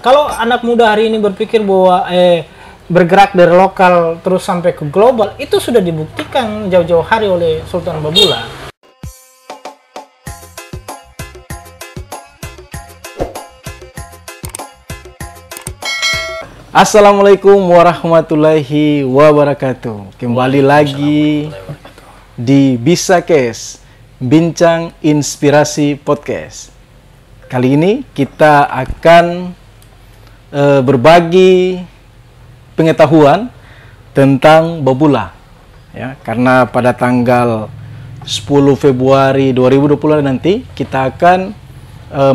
Kalau anak muda hari ini berpikir bahwa bergerak dari lokal terus sampai ke global, itu sudah dibuktikan jauh-jauh hari oleh Sultan Babula. Assalamualaikum warahmatullahi wabarakatuh. Kembali lagi di Bisa Kes, Bincang Inspirasi Podcast. Kali ini kita akan berbagi pengetahuan tentang Babula, ya, karena pada tanggal 10 Februari 2020 nanti kita akan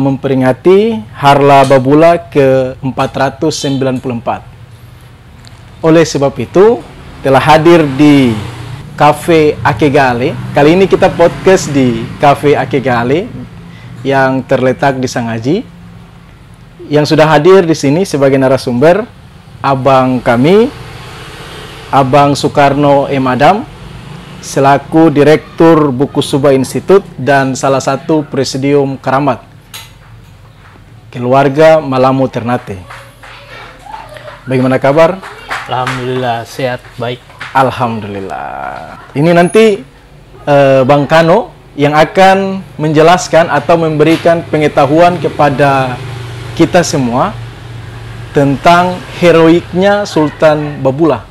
memperingati Harla Babula ke-494. Oleh sebab itu, telah hadir di Cafe Akegale. Kali ini kita podcast di Cafe Akegale yang terletak di Sangaji. Yang sudah hadir di sini sebagai narasumber, abang kami, Abang Soekarno M. Adam, selaku Direktur Buku Suba Institute dan salah satu Presidium Keramat Keluarga Malamu Ternate. Bagaimana kabar? Alhamdulillah, sehat, baik. Alhamdulillah. Ini nanti Bang Kano yang akan menjelaskan atau memberikan pengetahuan kepada kita semua tentang heroiknya Sultan Babula.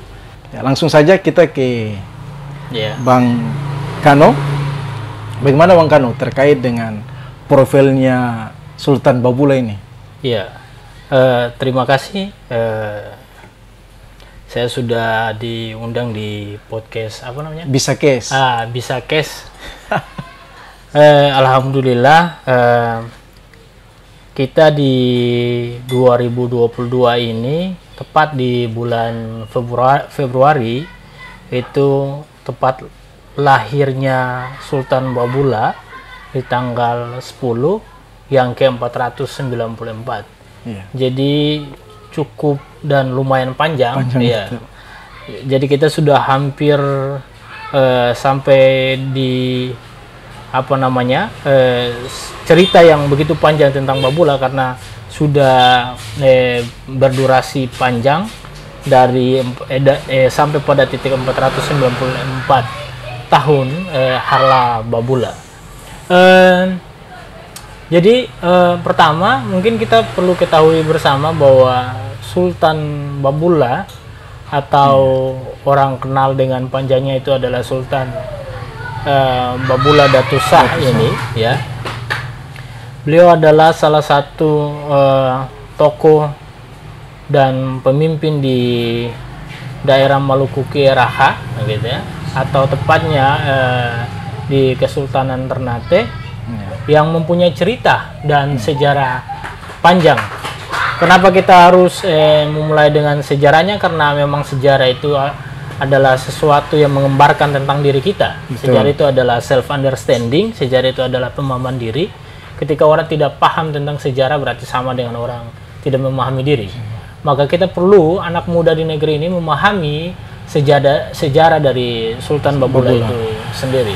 Ya, langsung saja kita ke Bang Kano. Bagaimana Bang Kano terkait dengan profilnya Sultan Babula ini? Iya, terima kasih. Saya sudah diundang di podcast apa namanya? Bisa Kes. Bisa Kes. Alhamdulillah. Kita di 2022 ini, tepat di bulan Februari, itu tepat lahirnya Sultan Babula di tanggal 10 yang ke-494. Iya. Jadi cukup dan lumayan panjang ya. Betul. Jadi kita sudah hampir sampai di cerita yang begitu panjang tentang Babula, karena sudah berdurasi panjang dari sampai pada titik 494 tahun Harla Babula. Jadi pertama mungkin kita perlu ketahui bersama bahwa Sultan Babula atau orang kenal dengan panjangnya itu adalah Sultan Babula Datusah ini, ya. Beliau adalah salah satu tokoh dan pemimpin di daerah Maluku Kieraha, gitu ya, atau tepatnya di Kesultanan Ternate, yang mempunyai cerita dan sejarah panjang. Kenapa kita harus memulai dengan sejarahnya? Karena memang sejarah itu adalah sesuatu yang mengembarkan tentang diri kita. Betul. Sejarah itu adalah self-understanding, sejarah itu adalah pemahaman diri. Ketika orang tidak paham tentang sejarah, berarti sama dengan orang tidak memahami diri. Maka kita perlu, anak muda di negeri ini, memahami sejarah dari Sultan Babula itu sendiri.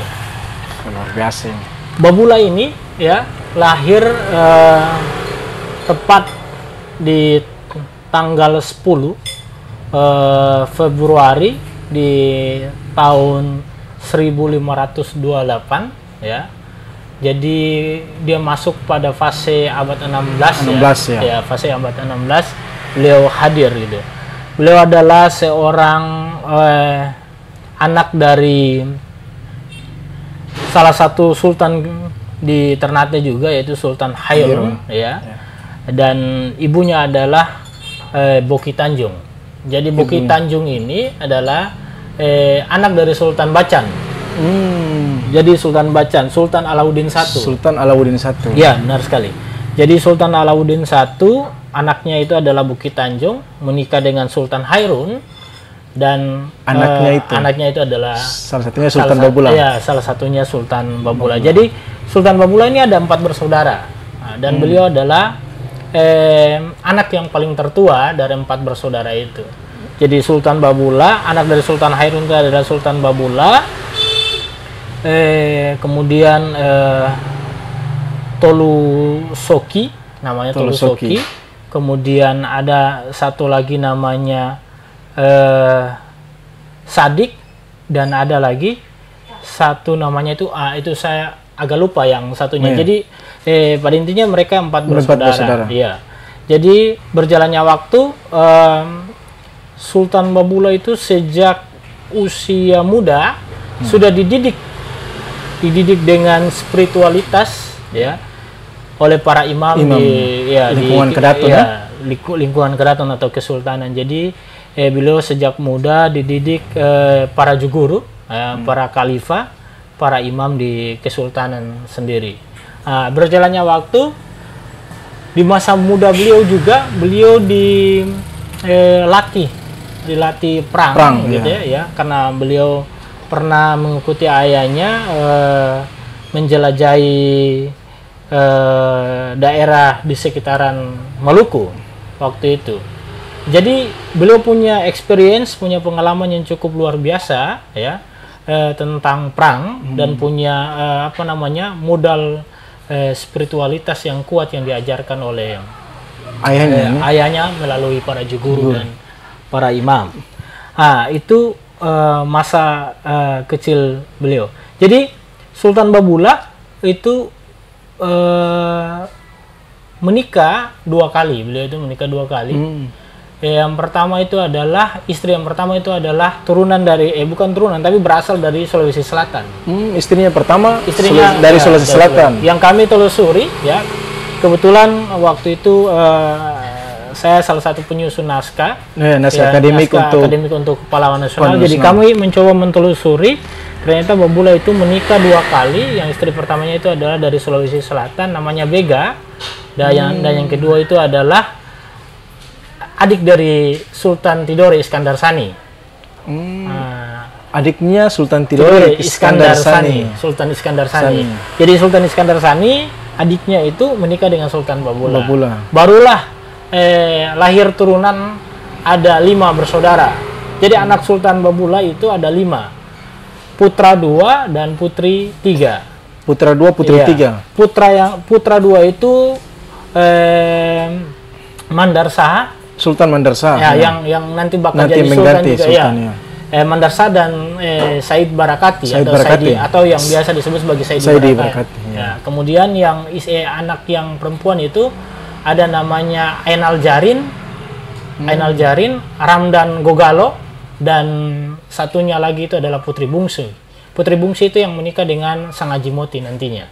Luar biasa ini. Babula ini, ya, lahir tepat di tanggal 10 Februari di tahun 1528, ya. Jadi dia masuk pada fase abad 16 ya, fase abad 16 beliau hadir gitu. Beliau adalah seorang anak dari salah satu sultan di Ternate juga, yaitu Sultan Hairun, ya. Dan ibunya adalah Boki Tanjung. Jadi Boki Tanjung ini adalah anak dari Sultan Bacan. Jadi Sultan Bacan, Sultan Alauddin I. Sultan Alauddin I. Ya, benar sekali. Jadi Sultan Alauddin I, anaknya itu adalah Boki Tanjung, menikah dengan Sultan Hairun, dan anaknya itu adalah salah satunya Sultan Babula. Ya, salah satunya Sultan Babula. Jadi Sultan Babula ini ada 4 bersaudara. Dan beliau adalah anak yang paling tertua dari 4 bersaudara itu. Jadi Sultan Babula, anak dari Sultan Hairun itu adalah Sultan Babula. Kemudian Tolu Soki, namanya Tolu Soki. kemudian ada satu lagi namanya Sadik, dan ada lagi satu namanya itu saya agak lupa yang satunya. Jadi pada intinya mereka 4 bersaudara. Iya. Jadi berjalannya waktu, Sultan Babulla itu sejak usia muda sudah dididik dengan spiritualitas ya oleh para imam di lingkungan keraton, lingkungan keraton atau kesultanan. Jadi beliau sejak muda dididik para juguru, para khalifah, para imam di kesultanan sendiri. Berjalannya waktu, di masa muda beliau juga beliau dilatih perang gitu ya, karena beliau pernah mengikuti ayahnya menjelajahi daerah di sekitaran Maluku waktu itu. Jadi beliau punya experience, punya pengalaman yang cukup luar biasa ya tentang perang, dan punya modal spiritualitas yang kuat yang diajarkan oleh ayahnya melalui para juguru dan para imam. Itu masa kecil beliau. Jadi Sultan Babulla itu menikah 2 kali. Beliau itu menikah 2 kali. Yang pertama itu adalah istri yang pertama itu adalah turunan dari bukan turunan tapi berasal dari Sulawesi Selatan. Istrinya pertama dari Sulawesi Selatan. Yang kami telusuri ya, kebetulan waktu itu saya salah satu penyusun naskah, naskah akademik untuk pahlawan nasional. Jadi kami mencoba mentelusuri, ternyata Babulla itu menikah 2 kali. Yang istri pertamanya itu adalah dari Sulawesi Selatan, namanya Bega, dan yang kedua itu adalah adik dari Sultan Tidore Iskandar Sani. Adiknya Sultan Tidore Iskandar Sani. Sultan Iskandar Sani. Jadi Sultan Iskandar Sani adiknya itu menikah dengan Sultan Babulla. Barulah lahir turunan ada 5 bersaudara. Jadi anak Sultan Babulla itu ada 5. Putra 2 dan putri 3. Putra 2, putri 3. Putra 2 itu Mandarsa, Sultan Mandarsa. Yang nanti bakal jadi sultan juga ya. Mandarsa dan Said Barakati atau yang biasa disebut sebagai Said Barakati. Ya. Kemudian yang anak yang perempuan itu ada namanya Ainal Jarin, Ramdan Gogalo, dan satunya lagi itu adalah putri bungsu. Putri bungsu itu yang menikah dengan Sang Haji Moti nantinya.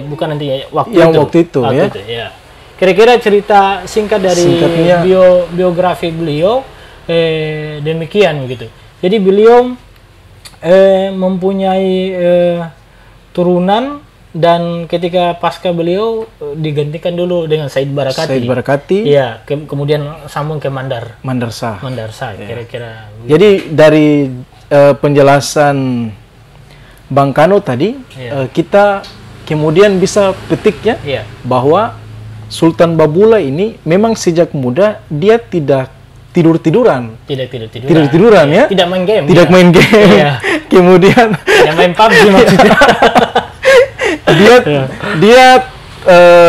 Bukan nantinya, waktu itu. Ya. Kira-kira cerita singkat dari biografi beliau demikian gitu. Jadi beliau mempunyai turunan, dan ketika pasca beliau digantikan dulu dengan Said Barakati. Iya, kemudian sambung ke Mandarsa kira-kira. Jadi dari penjelasan Bang Kano tadi, kita kemudian bisa petiknya bahwa Sultan Babulla ini memang sejak muda dia tidak tidur-tiduran. Ya. Tidak main game. Main game. Iya. Kemudian tidak main PUBG maksudnya. dia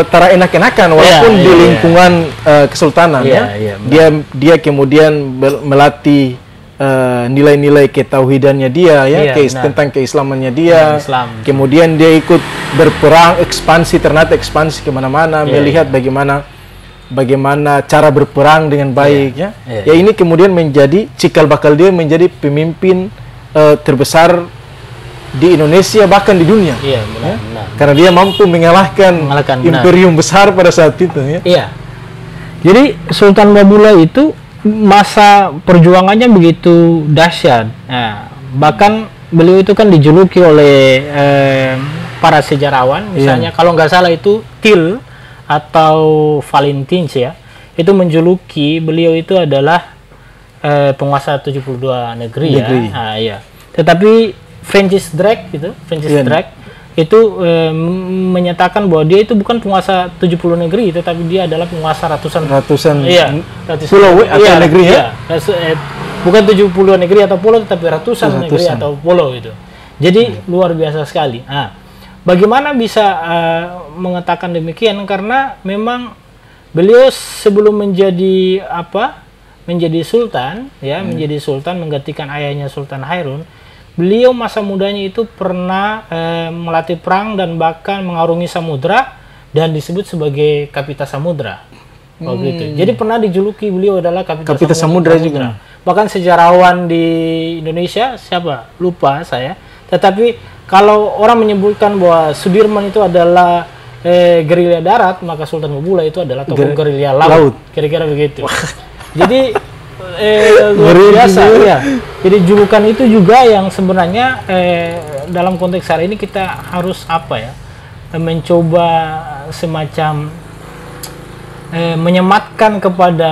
tara enak-enakan walaupun di lingkungan kesultanan Dia kemudian melatih nilai-nilai ketauhidannya dia tentang keislamannya dia. Kemudian dia ikut berperang, ekspansi kemana-mana, melihat bagaimana cara berperang dengan baik ya ini kemudian menjadi cikal bakal dia menjadi pemimpin terbesar di Indonesia, bahkan di dunia. Benar. Karena dia mampu mengalahkan imperium besar pada saat itu Jadi Sultan Babulla itu masa perjuangannya begitu dahsyat. Bahkan beliau itu kan dijuluki oleh para sejarawan, misalnya kalau nggak salah itu Till atau Valentins ya, itu menjuluki beliau itu adalah penguasa 72 negeri. Tetapi Francis Drake Drake itu menyatakan bahwa dia itu bukan penguasa 70 negeri, tetapi dia adalah penguasa ratusan pulau atau negeri bukan 70 negeri atau pulau, tetapi ratusan negeri atau pulau itu. Jadi luar biasa sekali. Bagaimana bisa mengatakan demikian? Karena memang beliau sebelum menjadi menjadi sultan ya, menjadi sultan menggantikan ayahnya Sultan Hairun, beliau masa mudanya itu pernah melatih perang dan bahkan mengarungi samudra dan disebut sebagai Kapita Samudra waktu itu. Jadi pernah dijuluki beliau adalah Kapita Samudra juga. Bahkan sejarawan di Indonesia siapa lupa saya, tetapi kalau orang menyebutkan bahwa Sudirman itu adalah gerilya darat, maka Sultan Babula itu adalah tokoh gerilya laut. Kira-kira begitu. Jadi luar biasa ya. Jadi julukan itu juga yang sebenarnya dalam konteks hari ini kita harus mencoba semacam menyematkan kepada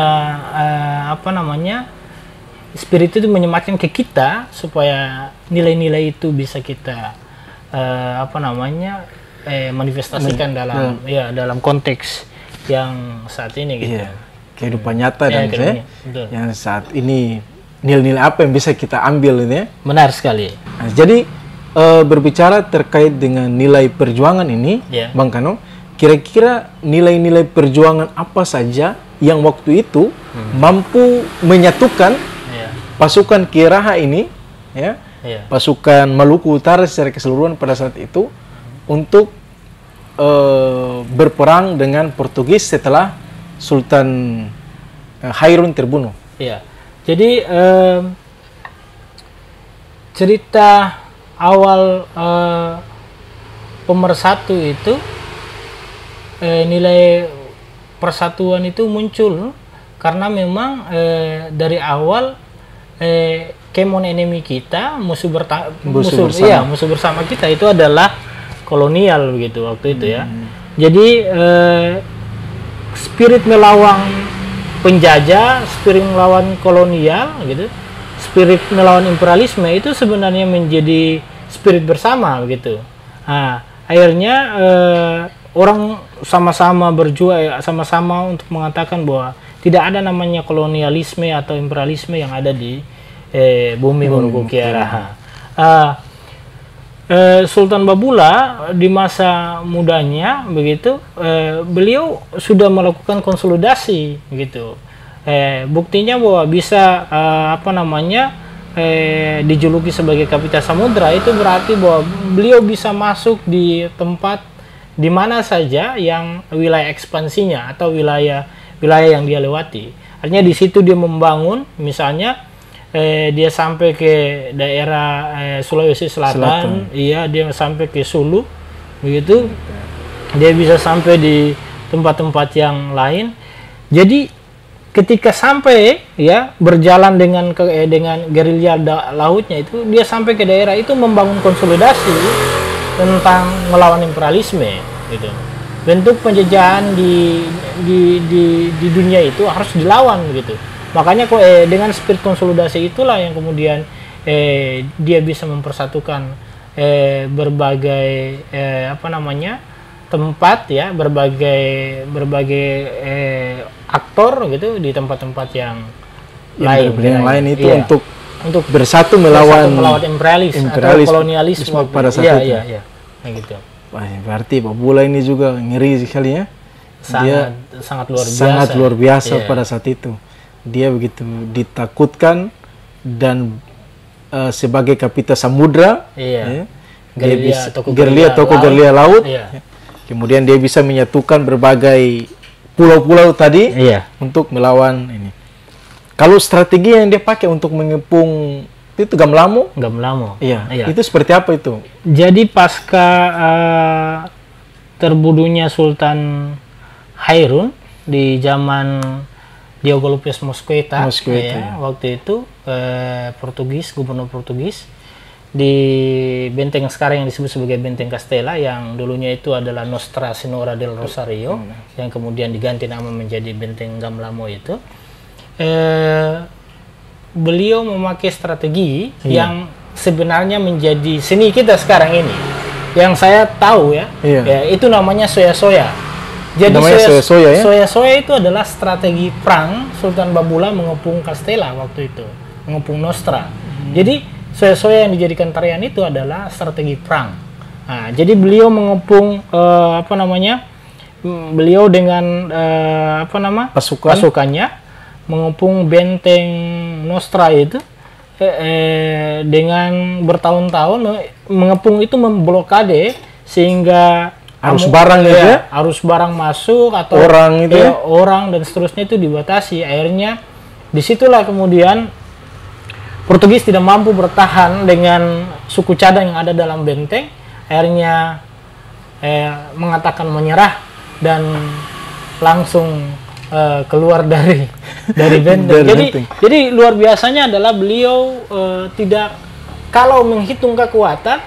spirit itu, menyematkan ke kita supaya nilai-nilai itu bisa kita manifestasikan dalam konteks yang saat ini gitu. Iya, kehidupan nyata dan yang saat ini nilai-nilai apa yang bisa kita ambil ini ya. Benar sekali. Nah, jadi berbicara terkait dengan nilai perjuangan ini, Bang Kano, kira-kira nilai-nilai perjuangan apa saja yang waktu itu mampu menyatukan pasukan Kiraha ini, pasukan Maluku Utara secara keseluruhan pada saat itu untuk berperang dengan Portugis setelah Sultan Hairun terbunuh. Iya. Jadi cerita awal pemersatu itu, nilai persatuan itu muncul karena memang dari awal common enemy kita, musuh bersama kita itu adalah kolonial begitu waktu itu ya. Jadi spirit melawan penjajah, spirit melawan kolonial gitu, spirit melawan imperialisme itu sebenarnya menjadi spirit bersama begitu. Nah, akhirnya orang sama-sama berjuang, sama-sama untuk mengatakan bahwa tidak ada namanya kolonialisme atau imperialisme yang ada di bumi Maluku Kiraha. Sultan Babula di masa mudanya begitu, beliau sudah melakukan konsolidasi begitu. Buktinya bahwa bisa dijuluki sebagai Kapita Samudra, itu berarti bahwa beliau bisa masuk di tempat di mana saja yang wilayah ekspansinya atau wilayah yang dia lewati. Artinya di situ dia membangun, misalnya dia sampai ke daerah Sulawesi Selatan, iya, dia sampai ke Sulu, begitu, dia bisa sampai di tempat-tempat yang lain. Jadi ketika sampai ya berjalan dengan gerilya lautnya itu, dia sampai ke daerah itu membangun konsolidasi tentang melawan imperialisme, gitu. Bentuk penjajahan di dunia itu harus dilawan, gitu. Makanya dengan spirit konsolidasi itulah yang kemudian dia bisa mempersatukan berbagai tempat ya, berbagai aktor gitu di tempat-tempat yang lain itu untuk bersatu melawan imperialisme atau kolonialisme pada saat itu. Iya, gitu. Wah, berarti Babula ini juga ngeri sekali ya. Sangat luar biasa pada saat itu. Dia begitu ditakutkan dan sebagai Kapita Samudra, gerilya laut. Iya. Kemudian dia bisa menyatukan berbagai pulau-pulau tadi untuk melawan ini. Kalau strategi yang dia pakai untuk mengepung itu Gamlamo. Iya. Itu seperti apa itu? Jadi pasca terbunuhnya Sultan Hairun di zaman Diogo Lopes Mosqueta, waktu itu Gubernur Portugis di benteng sekarang yang disebut sebagai Benteng Castella, yang dulunya itu adalah Nostra Senhora del Rosario, yang kemudian diganti nama menjadi Benteng Gamlamo itu. Beliau memakai strategi yang sebenarnya menjadi seni kita sekarang ini. Yang saya tahu ya, itu namanya soya-soya. Jadi soya-soya itu adalah strategi perang Sultan Babula mengepung Castella waktu itu, mengepung Nostra. Jadi soya-soya yang dijadikan tarian itu adalah strategi perang. Nah, jadi beliau mengepung beliau dengan pasukannya mengepung benteng Nostra itu dengan bertahun-tahun mengepung itu, memblokade sehingga arus barang arus barang masuk atau orang itu orang dan seterusnya itu dibatasi. Akhirnya disitulah kemudian Portugis tidak mampu bertahan dengan suku cadang yang ada dalam benteng, akhirnya mengatakan menyerah dan langsung keluar dari benteng. Jadi luar biasanya adalah beliau tidak, kalau menghitung kekuatan,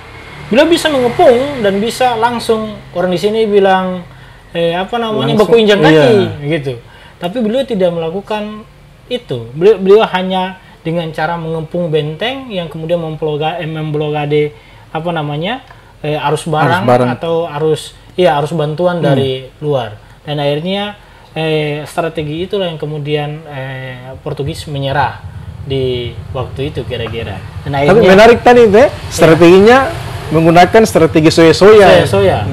beliau bisa mengepung dan bisa langsung, orang di sini bilang baku injak kaki gitu. Tapi beliau tidak melakukan itu. Beliau hanya dengan cara mengepung benteng yang kemudian memblokade arus barang atau arus bantuan dari luar. Dan akhirnya strategi itulah yang kemudian Portugis menyerah di waktu itu kira-kira. Tapi menarik tadi strateginya menggunakan strategi soya-soya.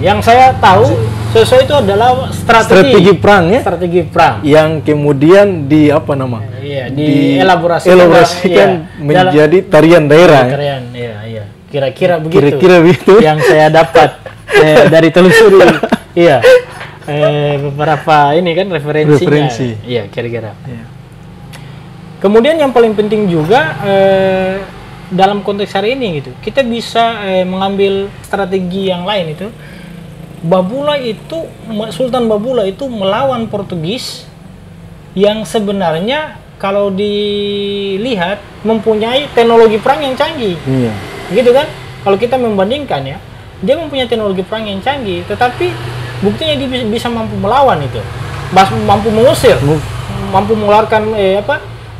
Yang saya tahu soya-soya itu adalah strategi perang ya. Strategi perang. Yang kemudian dielaborasikan menjadi tarian daerah. Tarian, iya. Kira-kira begitu. Yang saya dapat dari telusuri. Iya. Beberapa ini kan referensinya. Iya, kira-kira. Iya. Kemudian yang paling penting juga dalam konteks hari ini gitu, kita bisa mengambil strategi yang lain itu. Sultan Babula itu melawan Portugis yang sebenarnya kalau dilihat mempunyai teknologi perang yang canggih. Iya. Gitu kan? Kalau kita membandingkan ya, dia mempunyai teknologi perang yang canggih, tetapi buktinya dia bisa mampu melawan itu, mampu mengusir, mampu mengeluarkan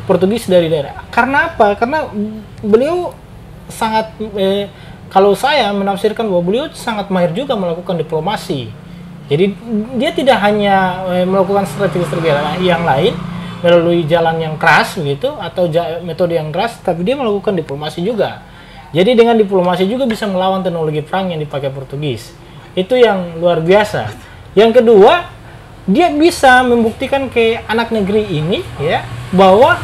Portugis dari daerah. Karena apa? Karena beliau sangat, kalau saya menafsirkan bahwa beliau sangat mahir juga melakukan diplomasi. Jadi dia tidak hanya melakukan strategi-strategi yang lain melalui jalan yang keras begitu atau metode yang keras, tapi dia melakukan diplomasi juga. Jadi dengan diplomasi juga bisa melawan teknologi perang yang dipakai Portugis. Itu yang luar biasa. Yang kedua, dia bisa membuktikan ke anak negeri ini ya bahwa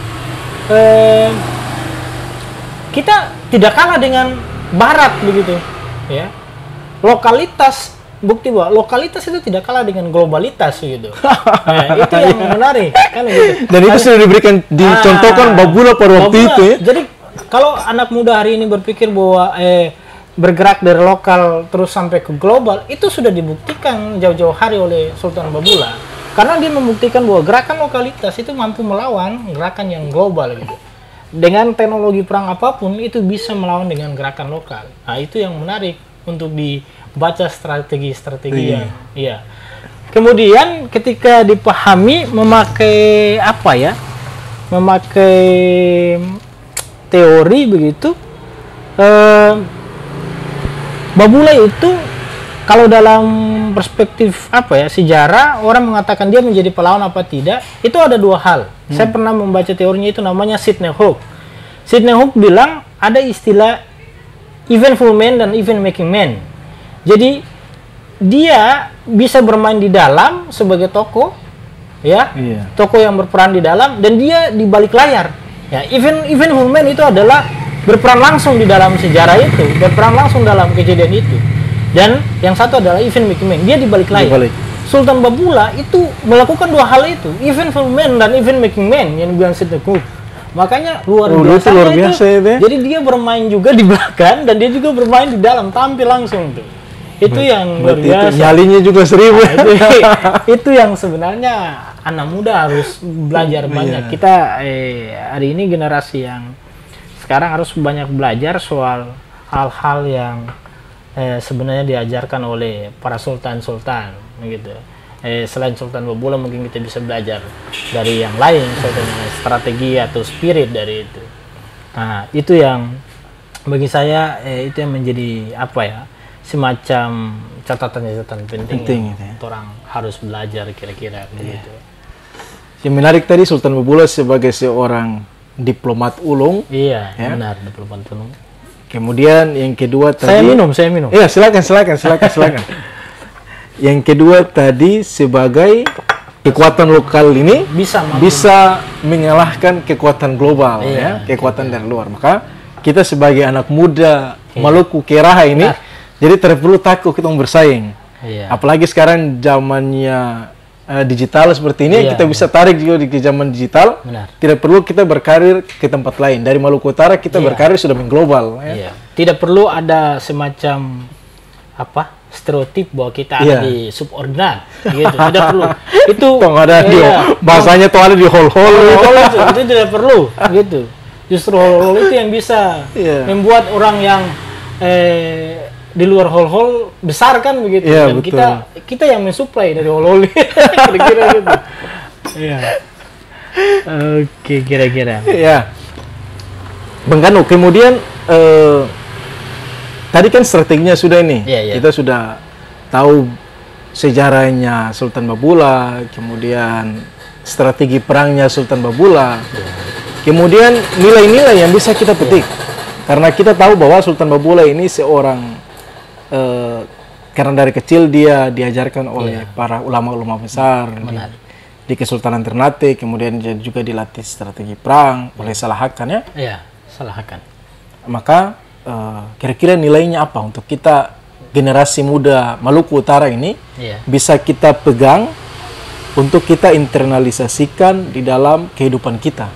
kita tidak kalah dengan Barat begitu ya. Bukti bahwa lokalitas itu tidak kalah dengan globalitas gitu. Itu yang menarik kan gitu. Dan itu sudah diberikan, dicontohkan Babula pada waktu itu ya. Jadi kalau anak muda hari ini berpikir bahwa bergerak dari lokal terus sampai ke global, itu sudah dibuktikan jauh-jauh hari oleh Sultan Babula. Karena dia membuktikan bahwa gerakan lokalitas itu mampu melawan gerakan yang global gitu. Dengan teknologi perang apapun itu bisa melawan dengan gerakan lokal. Nah, itu yang menarik untuk dibaca strategi-strategi yang iya. Kemudian ketika dipahami memakai teori begitu, Babula itu kalau dalam perspektif sejarah, orang mengatakan dia menjadi pahlawan apa tidak, itu ada dua hal. Saya pernah membaca teorinya, itu namanya Sidney Hook. Sidney Hook bilang ada istilah eventful man dan event making man. Jadi dia bisa bermain di dalam sebagai tokoh, tokoh yang berperan di dalam, dan dia di balik layar. Ya, eventful man itu adalah berperan langsung di dalam sejarah itu, berperan langsung dalam kejadian itu. Dan yang satu adalah event making man, dia di balik layar. Sultan Babula itu melakukan dua hal itu, eventful man dan event making man yang dibilang Sidney Hook. Makanya luar biasa itu. Jadi dia bermain juga di belakang dan dia juga bermain di dalam, tampil langsung tuh. Itu yang luar biasa. Nyalinya juga 1000. Itu yang sebenarnya anak muda harus belajar banyak. Kita hari ini generasi yang sekarang harus banyak belajar soal hal-hal yang sebenarnya diajarkan oleh para sultan-sultan gitu. Selain Sultan Babula mungkin kita bisa belajar dari yang lain, strategi atau spirit dari itu. Nah, itu yang bagi saya itu yang menjadi semacam catatan-catatan penting yang orang harus belajar kira-kira begitu. Yang menarik tadi Sultan Babula sebagai seorang diplomat ulung. Iya, benar, diplomat ulung. Kemudian yang kedua tadi saya minum. Iya, silakan. Yang kedua tadi sebagai kekuatan lokal ini bisa mengalahkan kekuatan global, ya, kekuatan dari luar. Maka kita sebagai anak muda Maluku Keraha ini, jadi tidak perlu takut kita bersaing. Apalagi sekarang zamannya digital seperti ini, kita bisa tarik juga di zaman digital. Tidak perlu kita berkarir ke tempat lain. Dari Maluku Utara kita berkarir sudah mengglobal. Ya. Tidak perlu ada semacam stereotip bahwa kita ada di subordinat, gitu. Tidak perlu. Itu ada bahasanya tuh ada di hall-hall. Itu tidak perlu, gitu. Justru hall-hall itu yang bisa membuat orang yang di luar hall-hall besar kan begitu. Dan betul. kita yang mensuplai dari hall-hall. Kira-kira gitu. Oke, kira-kira. Bang Kanu, kemudian tadi kan strateginya sudah ini. Kita sudah tahu sejarahnya Sultan Babula, kemudian strategi perangnya Sultan Babula. Kemudian nilai-nilai yang bisa kita petik. Karena kita tahu bahwa Sultan Babula ini seorang karena dari kecil dia diajarkan oleh para ulama-ulama besar di Kesultanan Ternate, kemudian dia juga dilatih strategi perang oleh Salah Hakan, ya? Iya, Salah Hakan. Maka kira-kira nilainya apa untuk kita generasi muda Maluku Utara ini bisa kita pegang untuk kita internalisasikan di dalam kehidupan kita?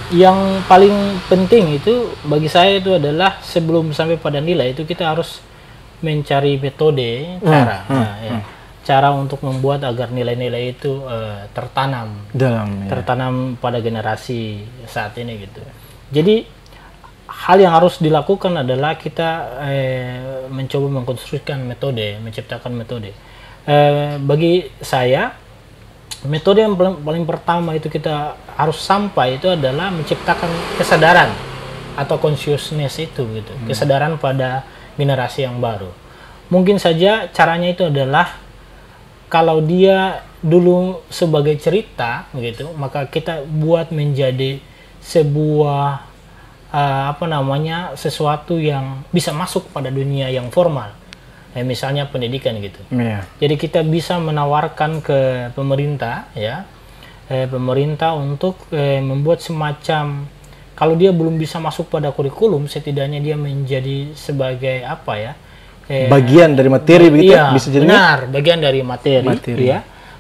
Yang paling penting itu bagi saya itu adalah sebelum sampai pada nilai itu kita harus mencari metode cara untuk membuat agar nilai-nilai itu tertanam pada generasi saat ini, gitu. Jadi hal yang harus dilakukan adalah kita mencoba mengkonstruksikan metode, menciptakan metode. Bagi saya metode yang paling pertama itu kita harus sampai itu adalah menciptakan kesadaran atau consciousness itu, gitu. Kesadaran pada generasi yang baru. Mungkin saja caranya itu adalah kalau dia dulu sebagai cerita, gitu, maka kita buat menjadi sebuah sesuatu yang bisa masuk pada dunia yang formal. Misalnya pendidikan, gitu. Jadi kita bisa menawarkan ke pemerintah, pemerintah untuk membuat semacam, kalau dia belum bisa masuk pada kurikulum, setidaknya dia menjadi sebagai bagian dari materi, begitu? Bisa jadi bagian dari materi.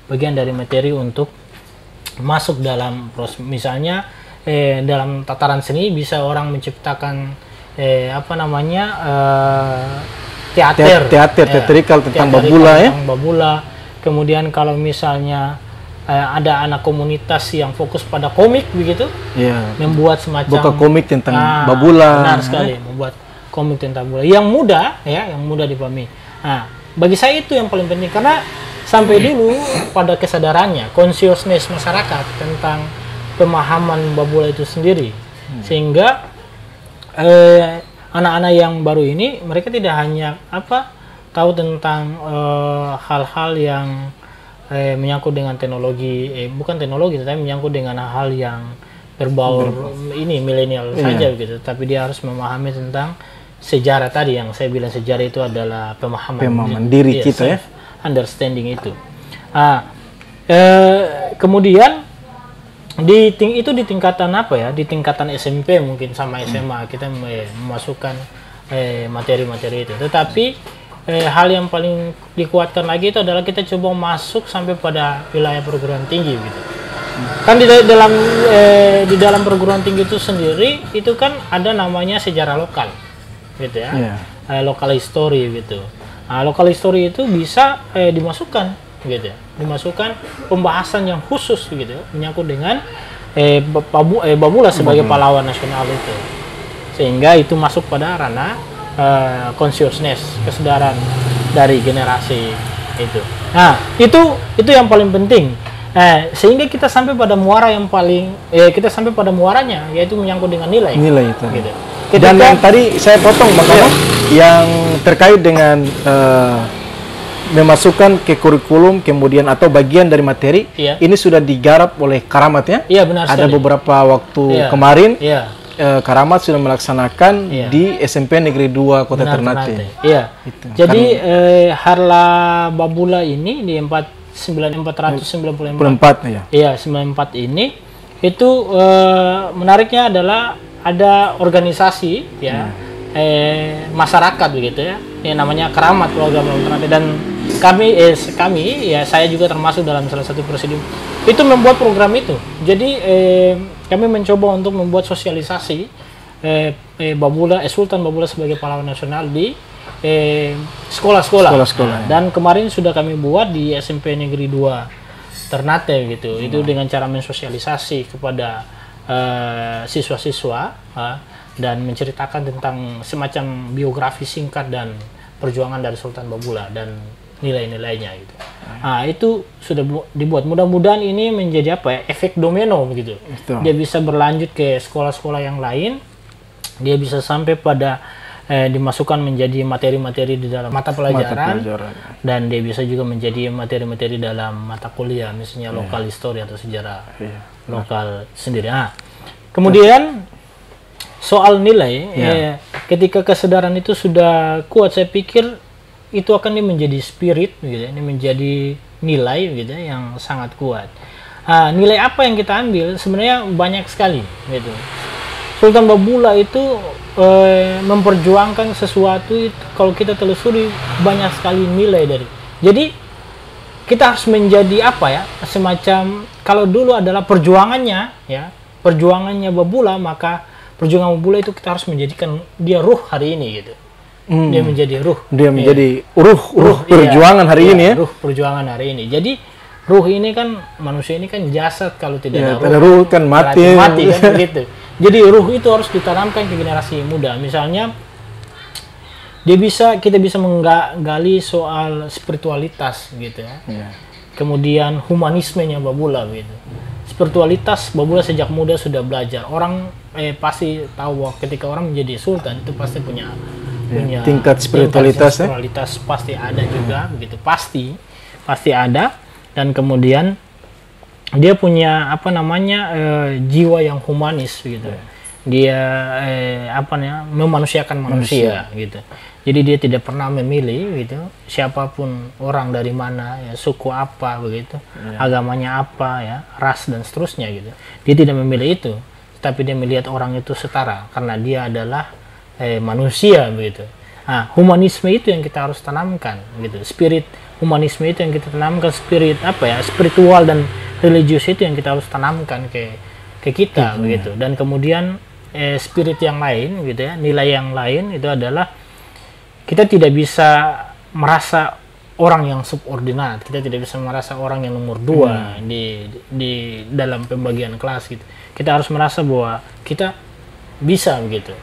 Bagian dari materi untuk masuk dalam proses. Misalnya dalam tataran seni bisa orang menciptakan teatrikal tentang Babula, ya. Babula. Kemudian kalau misalnya ada anak komunitas yang fokus pada komik, begitu, membuat semacam buka komik tentang Babula. Benar sekali, membuat komik tentang Babula yang mudah, yang mudah dipahami. Nah, bagi saya itu yang paling penting, karena sampai dulu pada kesadarannya, consciousness masyarakat tentang pemahaman Babula itu sendiri, sehingga anak-anak yang baru ini mereka tidak hanya tahu tentang hal-hal yang menyangkut dengan teknologi, bukan teknologi, tetapi menyangkut dengan hal yang berbau ini milenial saja, gitu. Tapi dia harus memahami tentang sejarah tadi yang saya bilang, sejarah itu adalah pemahaman diri kita, understanding itu. Kemudian di tingkatan di tingkatan SMP mungkin sama SMA kita memasukkan materi-materi itu. Tetapi hal yang paling dikuatkan lagi itu adalah kita coba masuk sampai pada wilayah perguruan tinggi, gitu. Kan di dalam perguruan tinggi itu sendiri itu kan ada namanya sejarah lokal, gitu, ya. Local history, gitu. Local history itu bisa dimasukkan, gitu, ya. Dimasukkan pembahasan yang khusus, gitu, menyangkut dengan Babula sebagai pahlawan nasional itu, sehingga itu masuk pada ranah consciousness, kesadaran dari generasi itu. Nah, itu yang paling penting. Sehingga kita sampai pada muara yang paling muaranya, yaitu menyangkut dengan nilai itu, gitu. Dan yang tadi saya potong, makanya yang terkait dengan memasukkan ke kurikulum kemudian atau bagian dari materi, ini sudah digarap oleh Karamat, ya? Iya, benar sekali. Ada beberapa waktu kemarin Karamat sudah melaksanakan Iya. di SMP Negeri 2 Kota Benar, Ternate. Iya. Itu. Jadi Harla Babula ini di 494. 4 ya. Iya, 94 ini itu menariknya adalah ada organisasi ya, masyarakat begitu ya, yang namanya Keramat Keluarga Babula Ternate, dan kami ya, saya juga termasuk dalam salah satu presidium itu membuat program itu. Jadi kami mencoba untuk membuat sosialisasi Babula, Sultan Babula sebagai pahlawan nasional di sekolah-sekolah. Sekolah-sekolah, ya. Dan kemarin sudah kami buat di SMP Negeri 2 Ternate gitu. Itu dengan cara mensosialisasi kepada siswa-siswa dan menceritakan tentang semacam biografi singkat dan perjuangan dari Sultan Babula dan nilai-nilainya gitu. Nah, itu sudah dibuat. Mudah-mudahan ini menjadi apa ya, efek domino begitu. Betul. Dia bisa berlanjut ke sekolah-sekolah yang lain. Dia bisa sampai pada dimasukkan menjadi materi-materi di dalam mata pelajaran, dan dia bisa juga menjadi materi-materi dalam mata kuliah, misalnya lokal histori atau sejarah lokal sendiri. Nah, kemudian soal nilai, ketika kesadaran itu sudah kuat, saya pikir itu akan menjadi spirit, gitu, ini menjadi nilai, gitu, yang sangat kuat. Nilai apa yang kita ambil? Sebenarnya banyak sekali, gitu. Sultan Babula itu memperjuangkan sesuatu itu, kalau kita telusuri banyak sekali nilai dari. Jadi kita harus menjadi apa ya, semacam kalau dulu adalah perjuangannya ya, perjuangannya Babula, maka perjuangan Babula itu kita harus menjadikan dia ruh hari ini gitu. Dia menjadi ruh. Dia menjadi ruh perjuangan hari ini ya. Ruh perjuangan hari ini. Jadi ruh ini kan, manusia ini kan jasad, kalau tidak ada ruh kan mati. Mati kan begitu. Jadi ruh itu harus ditanamkan ke generasi muda. Misalnya kita bisa menggali soal spiritualitas gitu ya. Kemudian humanismenya Babula gitu. Spiritualitas Babula sejak muda sudah belajar. Orang pasti tahu bahwa ketika orang menjadi sultan itu pasti punya tingkat spiritualitas pasti ada juga begitu, pasti ada. Dan kemudian dia punya apa namanya jiwa yang humanis gitu. Dia memanusiakan manusia gitu. Jadi dia tidak pernah memilih gitu siapapun, orang dari mana ya, suku apa begitu, agamanya apa ya, ras dan seterusnya gitu. Dia tidak memilih itu, tapi dia melihat orang itu setara karena dia adalah manusia begitu. Nah, humanisme itu yang kita harus tanamkan gitu. Spirit humanisme itu yang kita tanamkan, spirit spiritual dan religius itu yang kita harus tanamkan ke kita begitu. Dan kemudian spirit yang lain gitu ya, nilai yang lain itu adalah kita tidak bisa merasa orang yang subordinat, kita tidak bisa merasa orang yang nomor 2 di dalam pembagian kelas gitu. Kita harus merasa bahwa kita bisa begitu.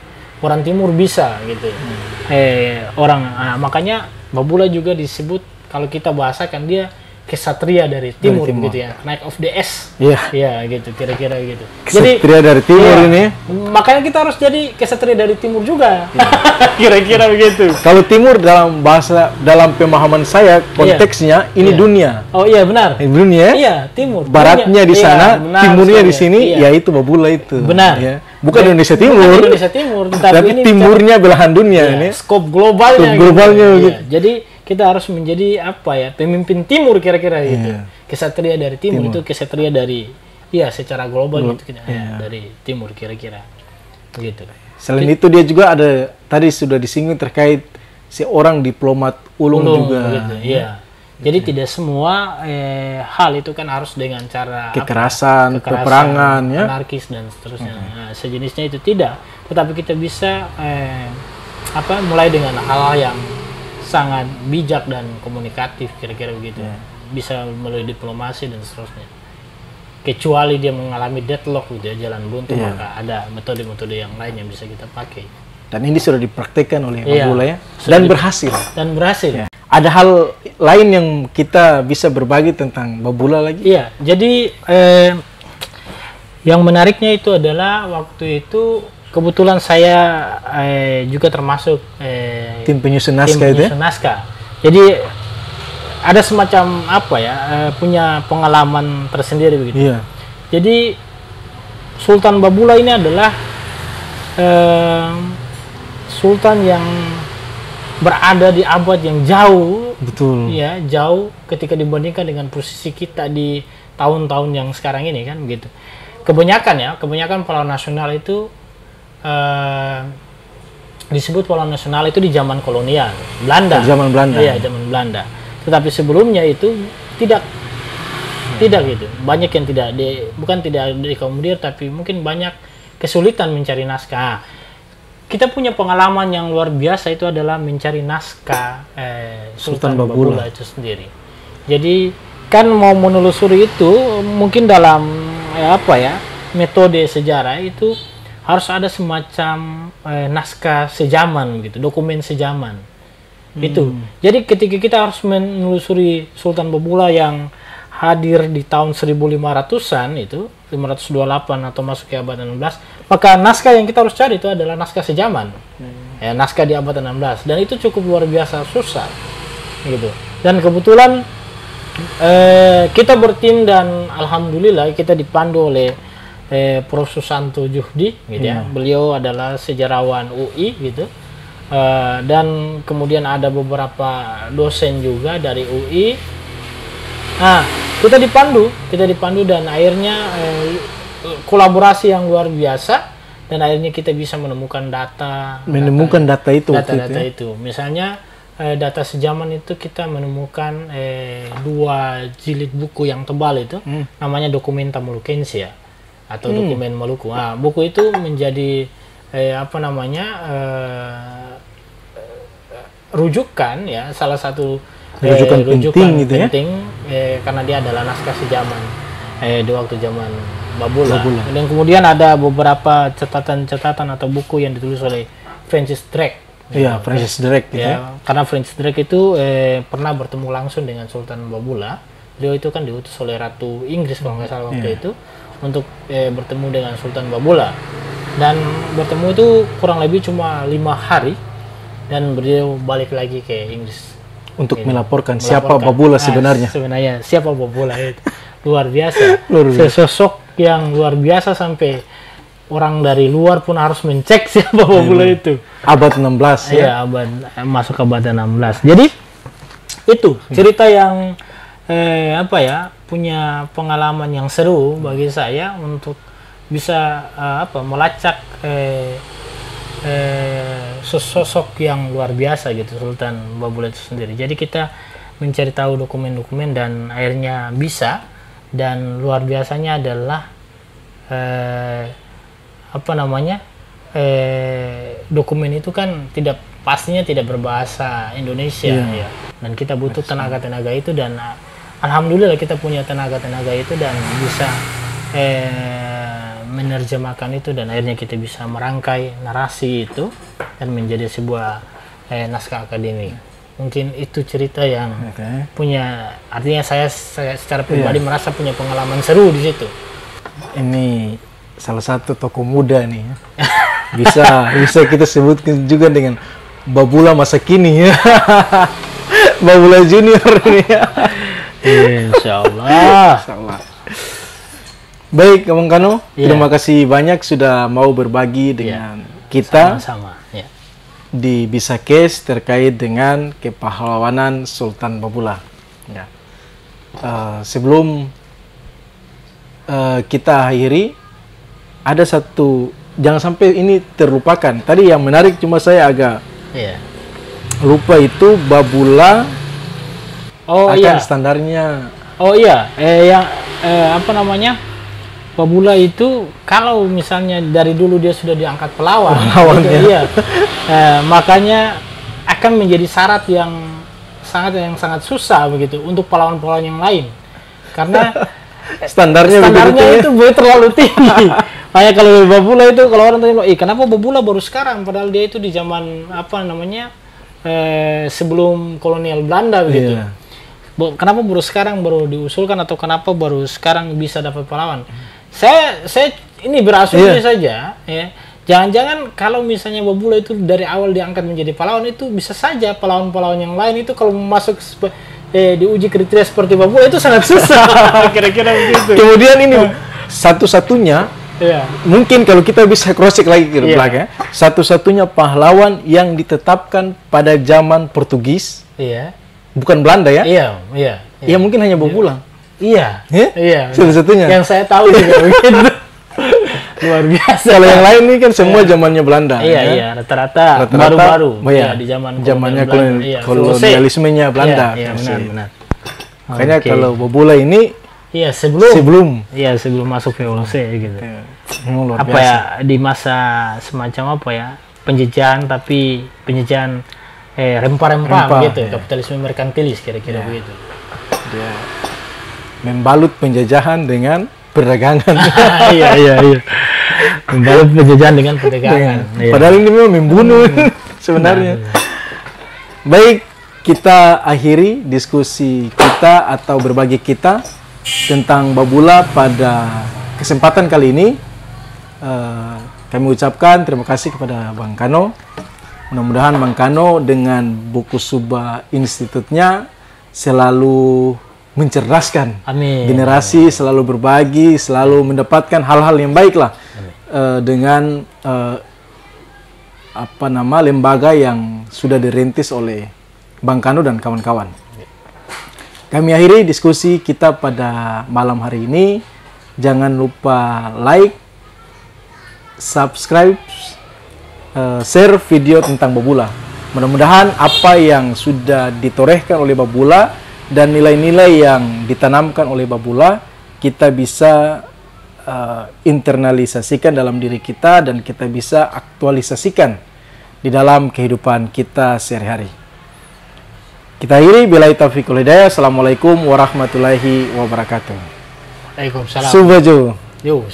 Orang Timur bisa gitu. Makanya Babula juga disebut, kalau kita bahasakan, dia kesatria dari Timur, gitu ya, Knight of the S. Iya gitu, kira-kira gitu. Kesatria dari Timur ini. Makanya kita harus jadi kesatria dari Timur juga. Kira-kira begitu. Kalau Timur dalam pemahaman saya konteksnya ini dunia. Oh iya benar. Ini dunia. Iya, Timur. Baratnya di sana, timurnya di sini, yaitu Babula itu. Benar. Ya. Bukan Indonesia Timur. Bukan Indonesia Timur, tapi ini timurnya belahan dunia ini. Skop globalnya. Gitu. Jadi kita harus menjadi pemimpin Timur kira-kira gitu. Kesatria dari Timur itu kesatria dari secara global gitu dari Timur kira-kira gitu. Selain itu dia juga ada, tadi sudah disinggung terkait seorang diplomat ulung juga gitu. Jadi tidak semua hal itu kan harus dengan cara kekerasan, peperangan anarkis dan seterusnya. Nah, sejenisnya itu tidak, tetapi kita bisa mulai dengan hal yang sangat bijak dan komunikatif kira-kira begitu. Bisa melalui diplomasi dan seterusnya. Kecuali dia mengalami deadlock gitu ya, jalan buntu, maka ada metode-metode yang lain yang bisa kita pakai. Dan ini sudah dipraktekkan oleh Babula ya, dan berhasil. Ya. Ada hal lain yang kita bisa berbagi tentang Babula lagi? Iya, jadi yang menariknya itu adalah waktu itu kebetulan saya juga termasuk tim penyusun naskah Jadi ada semacam punya pengalaman tersendiri begitu. Jadi Sultan Babula ini adalah sultan yang berada di abad yang jauh, Betul. ya jauh ketika dibandingkan dengan posisi kita di tahun-tahun yang sekarang ini kan begitu. Kebanyakan pahlawan nasional itu disebut pahlawan nasional itu di zaman kolonial Belanda. Zaman Belanda. Iya, zaman Belanda. Tetapi sebelumnya itu tidak gitu. Banyak yang bukan tidak diakomodir, tapi mungkin banyak kesulitan mencari naskah. Kita punya pengalaman yang luar biasa itu adalah mencari naskah Sultan Babula itu sendiri. Jadi kan mau menelusuri itu mungkin dalam metode sejarah itu harus ada semacam naskah sejaman gitu, dokumen sejaman. Itu. Jadi ketika kita harus menelusuri Sultan Babula yang hadir di tahun 1500-an itu, 528 atau masuk ke abad 16, maka naskah yang kita harus cari itu adalah naskah sejaman. Naskah di abad 16, dan itu cukup luar biasa susah gitu. Dan kebetulan kita bertim dan alhamdulillah kita dipandu oleh Prof. Susanto Juhdi gitu ya. Beliau adalah sejarawan UI gitu. Dan kemudian ada beberapa dosen juga dari UI. Nah, kita dipandu dan akhirnya kolaborasi yang luar biasa, dan akhirnya kita bisa menemukan data itu. Misalnya data sejaman itu kita menemukan 2 jilid buku yang tebal itu, namanya Documenta Moluccensia atau dokumen Maluku. Nah, buku itu menjadi rujukan ya, salah satu rujukan penting karena dia adalah naskah sejaman di waktu zaman Babula. Dan kemudian ada beberapa catatan atau buku yang ditulis oleh Francis Drake. Iya, Francis Drake gitu. Ya, karena Francis Drake itu pernah bertemu langsung dengan Sultan Babula. Beliau itu kan diutus oleh Ratu Inggris kalau nggak salah waktu itu untuk bertemu dengan Sultan Babula. Dan bertemu itu kurang lebih cuma 5 hari, dan beliau balik lagi ke Inggris untuk melaporkan siapa Babula sebenarnya. Sebenarnya siapa Babula itu luar biasa. Sesosok yang luar biasa sampai orang dari luar pun harus mencek siapa Babula itu. Abad 16 ya. Iya, masuk abad 16. Jadi itu cerita yang punya pengalaman yang seru bagi saya untuk bisa melacak sosok yang luar biasa gitu, Sultan Babula itu sendiri. Jadi kita mencari tahu dokumen-dokumen dan akhirnya bisa, dan luar biasanya adalah dokumen itu kan pastinya tidak berbahasa Indonesia ya. Dan kita butuh tenaga-tenaga itu, dan alhamdulillah kita punya tenaga-tenaga itu dan bisa menerjemahkan itu, dan akhirnya kita bisa merangkai narasi itu dan menjadi sebuah naskah akademik. Mungkin itu cerita yang punya, artinya saya secara pribadi merasa punya pengalaman seru di situ. Ini salah satu tokoh muda nih. Bisa kita sebutkan juga dengan Babula masa kini ya. Babula Junior ini. Insyaallah. Baik, Abang Kano, terima kasih banyak sudah mau berbagi dengan kita. Sama-sama. Ya. Di Bisa Case terkait dengan kepahlawanan Sultan Babula. Ya. Sebelum kita akhiri, ada satu, jangan sampai ini terlupakan. Tadi yang menarik cuma saya agak lupa itu Babula. Standarnya. Babula itu kalau misalnya dari dulu dia sudah diangkat pelawan makanya akan menjadi syarat yang sangat susah begitu untuk pelawan-pelawan yang lain, karena standarnya itu terlalu tinggi. Makanya kalau Babula itu, kalau orang tanya, kenapa Babula baru sekarang, padahal dia itu di zaman sebelum kolonial Belanda begitu. Kenapa baru sekarang baru diusulkan, atau kenapa baru sekarang bisa dapat pahlawan? Saya ini berasumsi saja ya. Jangan-jangan kalau misalnya Babula itu dari awal diangkat menjadi pahlawan, itu bisa saja pahlawan-pahlawan yang lain itu kalau masuk diuji kriteria seperti Babula itu sangat susah. Kira-kira begitu. Kemudian ini satu-satunya Iya. Mungkin kalau kita bisa cross-check lagi ke Iya. belakang, satu-satunya pahlawan yang ditetapkan pada zaman Portugis, Iya. bukan Belanda ya? Iya, iya. Ya mungkin hanya Babula. Iya. Ya? Iya. Satu-satunya. Yang saya tahu juga begitu. Luar biasa. Kalau yang lain ini kan semua zamannya Belanda. Iya, ya? iya, rata-rata Rata-rata, baru-baru. iya, Iya, di zaman zamannya kolonial Belanda. Iya, kolonialismenya Belanda. Iya, iya, benar, Versi. benar. Makanya Oke. kalau Babula ini Iya, sebelum sebelum masuk VOC gitu. memang luar Apa biasa. ya, di masa semacam apa ya, penjajahan, tapi penjajahan rempah-rempah Rempah, gitu, iya. kapitalisme merkantilis kira-kira begitu. Dia membalut penjajahan dengan perdagangan. Iya, iya, iya. Membalut penjajahan dengan perdagangan. Iya. Padahal ini memang membunuh sebenarnya. Baik, kita akhiri diskusi kita atau berbagi kita tentang Babula pada kesempatan kali ini. Kami ucapkan terima kasih kepada Bang Kano. Mudah-mudahan Bang Kano dengan buku Subah Institutnya selalu mencerdaskan Amin. generasi, selalu berbagi, selalu mendapatkan hal-hal yang baik lah dengan lembaga yang sudah dirintis oleh Bang Kano dan kawan-kawan. Kami akhiri diskusi kita pada malam hari ini. Jangan lupa like, subscribe, share video tentang Babula. Mudah-mudahan apa yang sudah ditorehkan oleh Babula dan nilai-nilai yang ditanamkan oleh Babula kita bisa internalisasikan dalam diri kita dan kita bisa aktualisasikan di dalam kehidupan kita sehari-hari. Kita akhiri, billahi taufiq wal hidayah. Assalamualaikum warahmatullahi wabarakatuh. Waalaikumsalam. Subajo. Yo,